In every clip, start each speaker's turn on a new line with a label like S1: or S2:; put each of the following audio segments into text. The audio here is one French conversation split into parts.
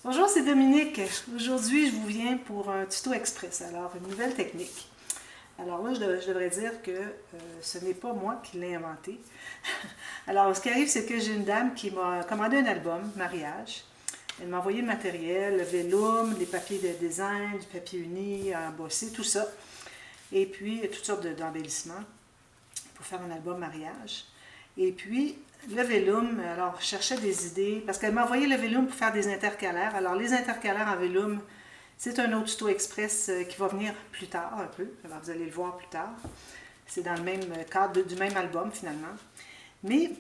S1: Bonjour, c'est Dominique. Aujourd'hui, je vous viens pour un tuto express. Alors, une nouvelle technique. Alors là, je devrais dire que ce n'est pas moi qui l'ai inventé. Alors, ce qui arrive, c'est que j'ai une dame qui m'a commandé un album, mariage. Elle m'a envoyé le matériel, le vélum, les papiers de design, du papier uni, embossé, tout ça. Et puis, toutes sortes d'embellissements pour faire un album mariage. Et puis, le vélum, alors je cherchais des idées, parce qu'elle m'a envoyé le vélum pour faire des intercalaires. Alors, les intercalaires en vélum, c'est un autre tuto express qui va venir plus tard un peu. Alors, vous allez le voir plus tard. C'est dans le même cadre du même album, finalement. Mais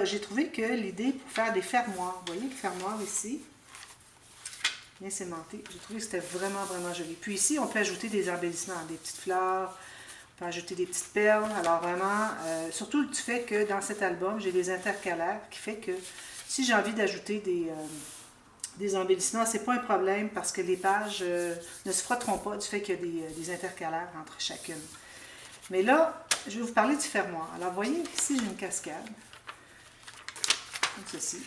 S1: j'ai trouvé que l'idée pour faire des fermoirs, vous voyez le fermoir ici, bien sémenté, j'ai trouvé que c'était vraiment, vraiment joli. Puis ici, on peut ajouter des embellissements, des petites fleurs, on peut ajouter des petites perles. Alors vraiment, surtout du fait que dans cet album, j'ai des intercalaires qui fait que si j'ai envie d'ajouter des embellissements, c'est pas un problème parce que les pages ne se frotteront pas du fait qu'il y a des intercalaires entre chacune. Mais là, je vais vous parler du fermoir. Alors, vous voyez, ici, j'ai une cascade, comme ceci.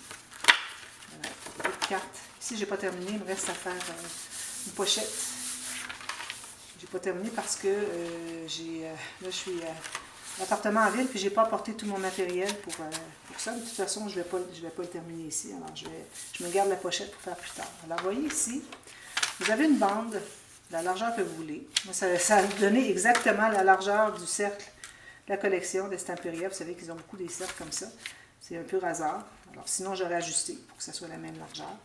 S1: Voilà, une carte. Ici, je n'ai pas terminé, il me reste à faire une pochette. Je n'ai pas terminé parce que là, je suis à l'appartement en ville, puis je n'ai pas apporté tout mon matériel pour ça. De toute façon, je ne vais pas le terminer ici. Alors, je me garde la pochette pour faire plus tard. Alors, vous voyez ici, vous avez une bande, la largeur que vous voulez. Moi, ça va vous donner exactement la largeur du cercle de la collection d'Estampilleria. Vous savez qu'ils ont beaucoup des cercles comme ça. C'est un peu hasard. Alors, sinon, j'aurais ajusté pour que ça soit la même largeur.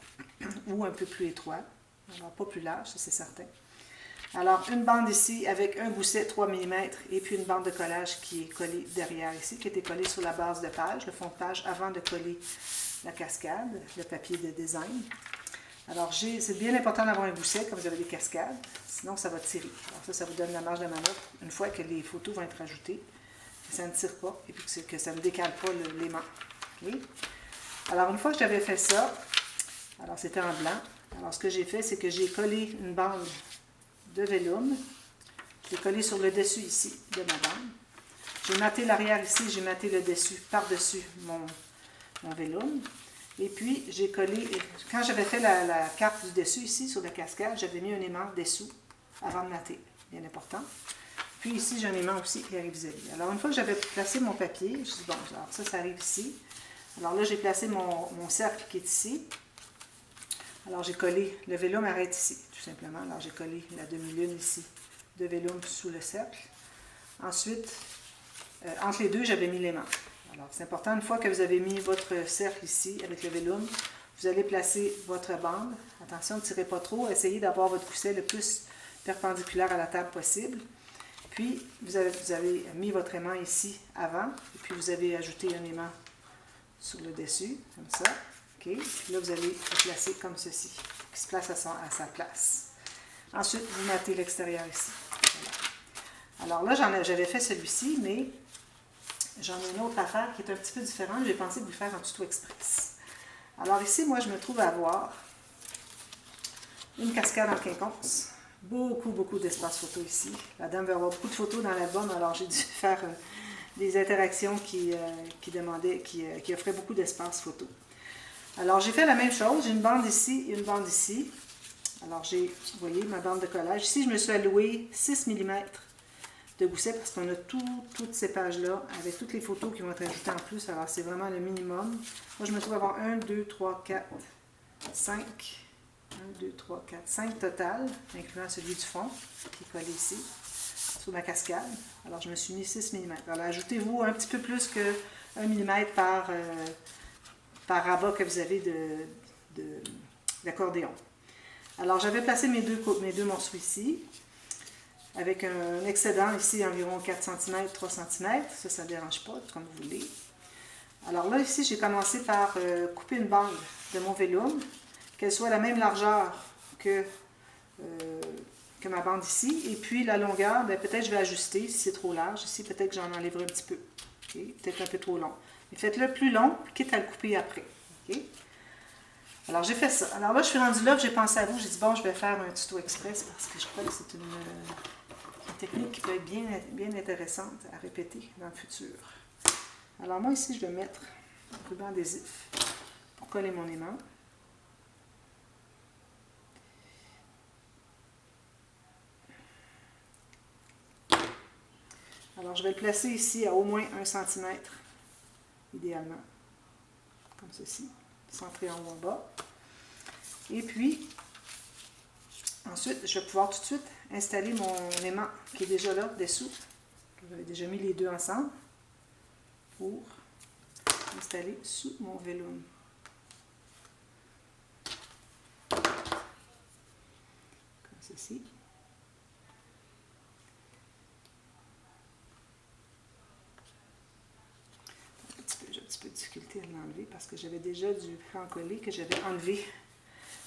S1: Ou un peu plus étroit. Alors, pas plus large, ça c'est certain. Alors, une bande ici avec un gousset 3 mm et puis une bande de collage qui est collée derrière ici, qui a été collée sur la base de page, le fond de page, avant de coller la cascade, le papier de design. Alors, c'est bien important d'avoir un gousset quand vous avez des cascades, sinon ça va tirer. Alors ça vous donne la marge de manœuvre une fois que les photos vont être ajoutées, que ça ne tire pas et puis que ça ne décale pas l'aimant. Okay? Alors, une fois que j'avais fait ça, alors c'était en blanc, alors ce que j'ai fait, c'est que j'ai collé une bande de vélum, je l'ai collé sur le dessus ici de ma bande. J'ai matté l'arrière ici, j'ai matté le dessus, par-dessus mon vélum. Et puis, j'ai collé, quand j'avais fait la carte du dessus ici, sur la cascade, j'avais mis un aimant dessous avant de mater, bien important. Puis ici, j'ai un aimant aussi qui arrive vis-à-vis. Alors, une fois que j'avais placé mon papier, je dis, bon, alors ça arrive ici. Alors là, j'ai placé mon cercle qui est ici. Alors, j'ai collé, le vélum arrête ici, tout simplement. Alors, j'ai collé la demi-lune ici de vélum sous le cercle. Ensuite, entre les deux, j'avais mis l'aimant. Alors, c'est important, une fois que vous avez mis votre cercle ici avec le vélum, vous allez placer votre bande. Attention, ne tirez pas trop. Essayez d'avoir votre gousset le plus perpendiculaire à la table possible. Puis, vous avez mis votre aimant ici avant. Et puis, vous avez ajouté un aimant sur le dessus, comme ça. OK. Puis là, vous allez le placer comme ceci, qui se place à sa place. Ensuite, vous mattez l'extérieur ici. Voilà. Alors là, j'avais fait celui-ci, mais j'en ai une autre affaire qui est un petit peu différente. J'ai pensé vous faire un tuto express. Alors ici, moi, je me trouve à avoir une cascade en quinconce. Beaucoup, beaucoup d'espace photo ici. La dame veut avoir beaucoup de photos dans l'album, alors j'ai dû faire des interactions qui offraient beaucoup d'espace photo. Alors, j'ai fait la même chose. J'ai une bande ici et une bande ici. Alors, vous voyez, ma bande de collage. Ici, je me suis alloué 6 mm de gousset parce qu'on a toutes ces pages-là avec toutes les photos qui vont être ajoutées en plus. Alors, c'est vraiment le minimum. Moi, je me trouve à avoir 1, 2, 3, 4, 5. 1, 2, 3, 4, 5 total, incluant celui du fond qui est collé ici, sur ma cascade. Alors, je me suis mis 6 mm. Alors, ajoutez-vous un petit peu plus que 1 mm par rabat que vous avez d'accordéon. Alors, j'avais placé mes deux morceaux ici, avec un excédent ici environ 4 cm, 3 cm. Ça ne dérange pas, comme vous voulez. Alors là, ici, j'ai commencé par couper une bande de mon vélum, qu'elle soit la même largeur que ma bande ici. Et puis, la longueur, peut-être je vais ajuster si c'est trop large. Ici, peut-être que j'en enlèverai un petit peu. Okay? Peut-être un peu trop long. Mais faites-le plus long, quitte à le couper après. Okay? Alors, j'ai fait ça. Alors là, je suis rendue là, j'ai pensé à vous. J'ai dit, bon, je vais faire un tuto express parce que je crois que c'est une technique qui peut être bien intéressante à répéter dans le futur. Alors, moi, ici, je vais mettre un ruban adhésif pour coller mon aimant. Alors, je vais le placer ici à au moins 1 cm, idéalement, comme ceci, centré en haut en bas. Et puis, ensuite, je vais pouvoir tout de suite installer mon aimant qui est déjà là, dessous. J'avais déjà mis les deux ensemble pour installer sous mon vellum. Comme ceci. J'ai un petit peu de difficulté à l'enlever parce que j'avais déjà du crayon collé que j'avais enlevé.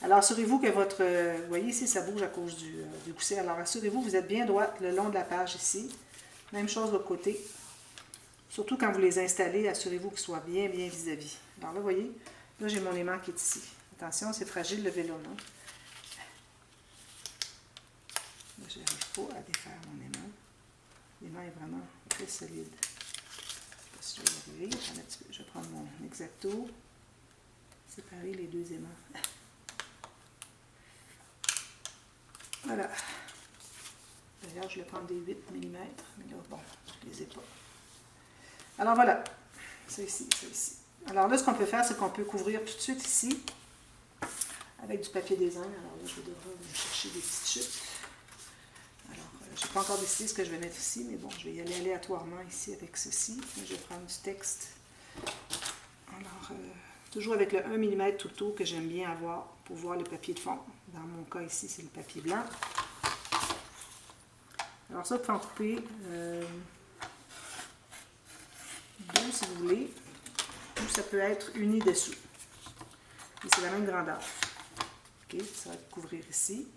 S1: Alors, assurez-vous que votre... vous voyez ici, ça bouge à cause du gousset. Alors, assurez-vous que vous êtes bien droite le long de la page ici. Même chose de l'autre côté. Surtout quand vous les installez, assurez-vous qu'ils soient bien vis-à-vis. Alors là, vous voyez, là, j'ai mon aimant qui est ici. Attention, c'est fragile le vellum. Hein? Là, je n'arrive pas à défaire mon aimant. L'aimant est vraiment très solide. Je ne sais pas si je vais y arriver. Je vais prendre mon X-Acto. Séparer les deux aimants. Voilà. D'ailleurs, je vais prendre des 8 mm, mais là, bon, je ne les ai pas. Alors voilà, c'est ici, c'est ici. Alors là, ce qu'on peut faire, c'est qu'on peut couvrir tout de suite ici avec du papier design. Alors là, je vais devoir aller chercher des petites chutes. Alors, je n'ai pas encore décidé ce que je vais mettre ici, mais bon, je vais y aller aléatoirement ici avec ceci. Je vais prendre du texte. Alors, toujours avec le 1 mm tout le tour que j'aime bien avoir pour voir le papier de fond. Dans mon cas ici, c'est le papier blanc. Alors ça, vous pouvez en couper deux si vous voulez, ou ça peut être uni dessous. Et c'est la même grandeur. Ok, ça va couvrir ici.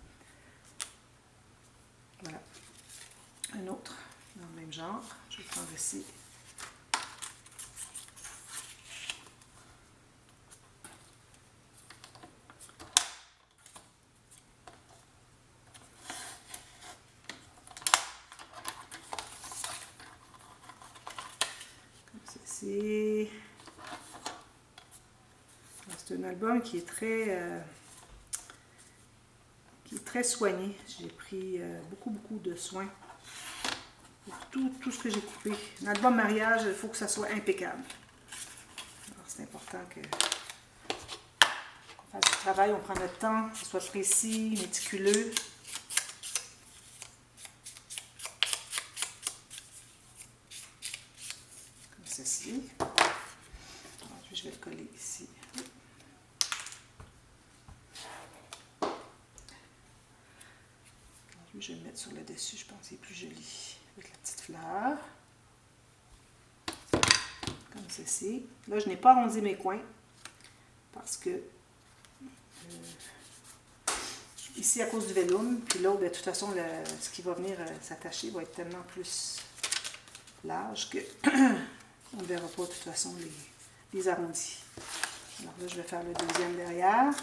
S1: Voilà. Un autre dans le même genre. Je vais prendre ici. C'est un album qui est très soigné. J'ai pris beaucoup de soin pour tout ce que j'ai coupé. Un album mariage, il faut que ça soit impeccable. Alors c'est important qu'on fasse du travail, on prend notre temps, que ce soit précis, méticuleux. Comme ceci. Je vais le coller ici. Je vais le mettre sur le dessus, je pense que c'est plus joli. Avec la petite fleur. Comme ceci. Là, je n'ai pas arrondi mes coins parce que ici, à cause du vellum, puis là, de toute façon, ce qui va venir s'attacher va être tellement plus large que on ne verra pas de toute façon les arrondis. Alors là, je vais faire le deuxième derrière.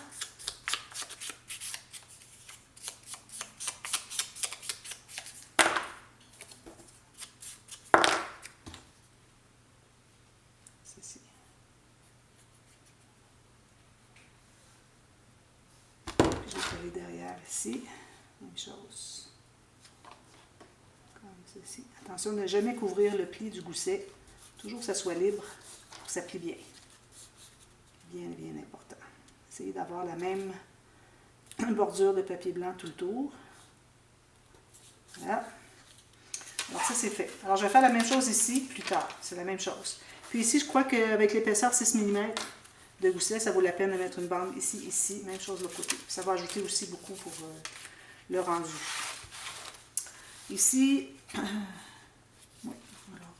S1: Ceci. Puis je vais coller derrière ici. Même chose. Comme ceci. Attention de ne jamais couvrir le pli du gousset. Toujours que ça soit libre pour que ça plie bien. Bien important. Essayez d'avoir la même bordure de papier blanc tout le tour. Voilà. Alors ça, c'est fait. Alors je vais faire la même chose ici plus tard. C'est la même chose. Puis ici, je crois qu'avec l'épaisseur 6 mm de gousset, ça vaut la peine de mettre une bande ici. Même chose de l'autre côté. Ça va ajouter aussi beaucoup pour le rendu. Ici, oui, alors,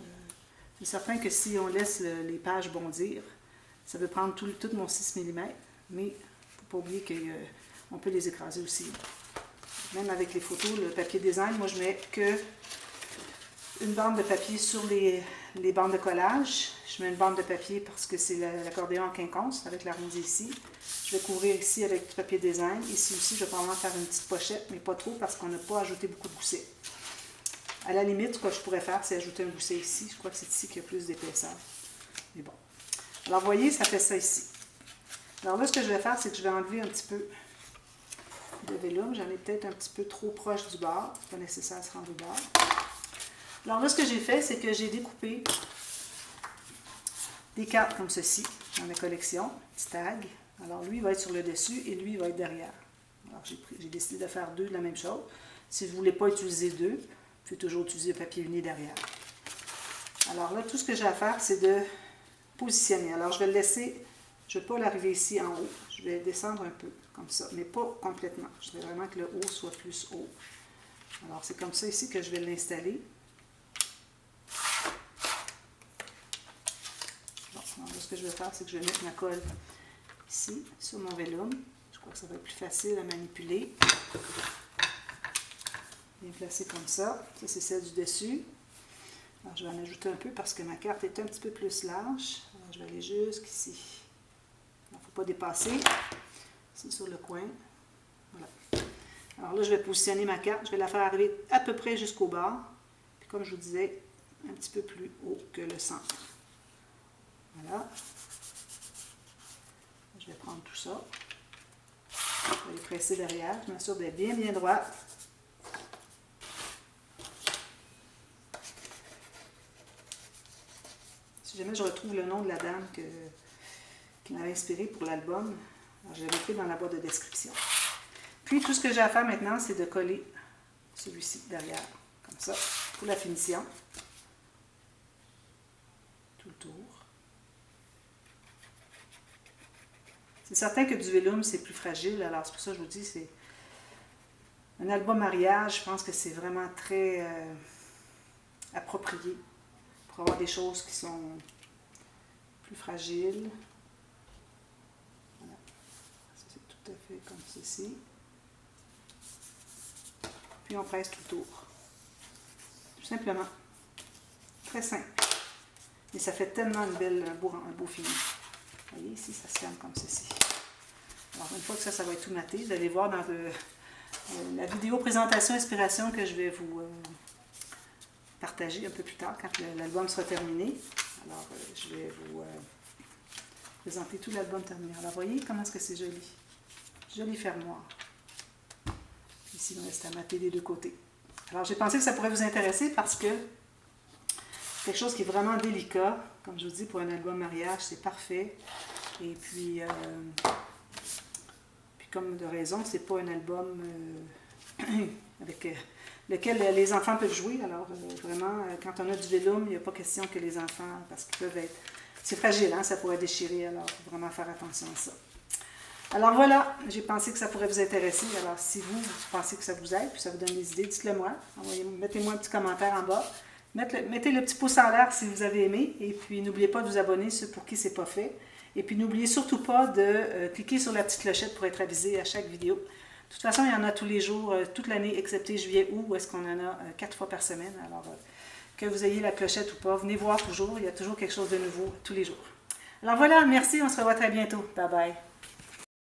S1: c'est certain que si on laisse les pages bondir, ça peut prendre tout mon 6 mm, mais il ne faut pas oublier qu'on peut les écraser aussi. Même avec les photos, le papier design, moi je mets que une bande de papier sur les bandes de collage. Je mets une bande de papier parce que c'est l'accordéon en quinconce avec l'arrondi ici. Je vais couvrir ici avec du papier design. Ici aussi, je vais probablement faire une petite pochette, mais pas trop parce qu'on n'a pas ajouté beaucoup de goussets. À la limite, ce que je pourrais faire, c'est ajouter un gousset ici. Je crois que c'est ici qu'il y a plus d'épaisseur. Mais bon. Alors, vous voyez, ça fait ça ici. Alors là, ce que je vais faire, c'est que je vais enlever un petit peu de vellum. J'en ai peut-être un petit peu trop proche du bord. C'est pas nécessaire de se rendre au bord. Alors là, ce que j'ai fait, c'est que j'ai découpé des cartes comme ceci dans ma collection, petit tag. Alors lui, il va être sur le dessus et lui, il va être derrière. Alors j'ai décidé de faire deux de la même chose. Si vous ne voulez pas utiliser deux, vous pouvez toujours utiliser le papier uni derrière. Alors là, tout ce que j'ai à faire, c'est de positionner. Alors je vais le laisser, je ne vais pas l'arriver ici en haut. Je vais descendre un peu, comme ça, mais pas complètement. Je voudrais vraiment que le haut soit plus haut. Alors c'est comme ça ici que je vais l'installer. Alors, là, ce que je vais faire, c'est que je vais mettre ma colle ici, sur mon vélum. Je crois que ça va être plus facile à manipuler. Bien placé comme ça. Ça, c'est celle du dessus. Alors, je vais en ajouter un peu parce que ma carte est un petit peu plus large. Alors, je vais aller jusqu'ici. Il ne faut pas dépasser. C'est sur le coin. Voilà. Alors là, je vais positionner ma carte. Je vais la faire arriver à peu près jusqu'au bas. Puis comme je vous disais, un petit peu plus haut que le centre. Voilà. Je vais prendre tout ça. Je vais les presser derrière. Je m'assure d'être bien droite. Si jamais je retrouve le nom de la dame qui m'avait inspiré pour l'album, je vais le mettre dans la boîte de description. Puis tout ce que j'ai à faire maintenant, c'est de coller celui-ci derrière, comme ça, pour la finition. Tout le tour. C'est certain que du vélum, c'est plus fragile, alors c'est pour ça que je vous dis, c'est un album mariage, je pense que c'est vraiment très approprié pour avoir des choses qui sont plus fragiles. Voilà. Ça, c'est tout à fait comme ceci. Puis on presse tout le tour. Tout simplement. Très simple. Mais ça fait tellement un beau fini. Vous voyez, ici, ça se ferme comme ceci. Alors, une fois que ça va être tout maté, vous allez voir dans la vidéo présentation inspiration que je vais vous partager un peu plus tard, quand l'album sera terminé. Alors, je vais vous présenter tout l'album terminé. Alors, voyez comment est-ce que c'est joli. Joli fermoir. Ici, il me reste à mater des deux côtés. Alors, j'ai pensé que ça pourrait vous intéresser parce que c'est quelque chose qui est vraiment délicat. Comme je vous dis, pour un album mariage, c'est parfait. Et puis comme de raison, c'est pas un album avec lequel les enfants peuvent jouer. Alors, vraiment, quand on a du vélum, il n'y a pas question que les enfants, parce qu'ils peuvent être... C'est fragile, hein, ça pourrait déchirer, alors il faut vraiment faire attention à ça. Alors voilà, j'ai pensé que ça pourrait vous intéresser. Alors, si vous pensez que ça vous aide, puis ça vous donne des idées, dites-le moi. Mettez-moi un petit commentaire en bas. Mettez le petit pouce en l'air si vous avez aimé. Et puis, n'oubliez pas de vous abonner, ceux pour qui ce n'est pas fait. Et puis, n'oubliez surtout pas de cliquer sur la petite clochette pour être avisé à chaque vidéo. De toute façon, il y en a tous les jours, toute l'année, excepté juillet, août, où est-ce qu'on en a 4 fois par semaine. Alors, que vous ayez la clochette ou pas, venez voir toujours. Il y a toujours quelque chose de nouveau tous les jours. Alors voilà, merci, on se revoit très bientôt. Bye bye.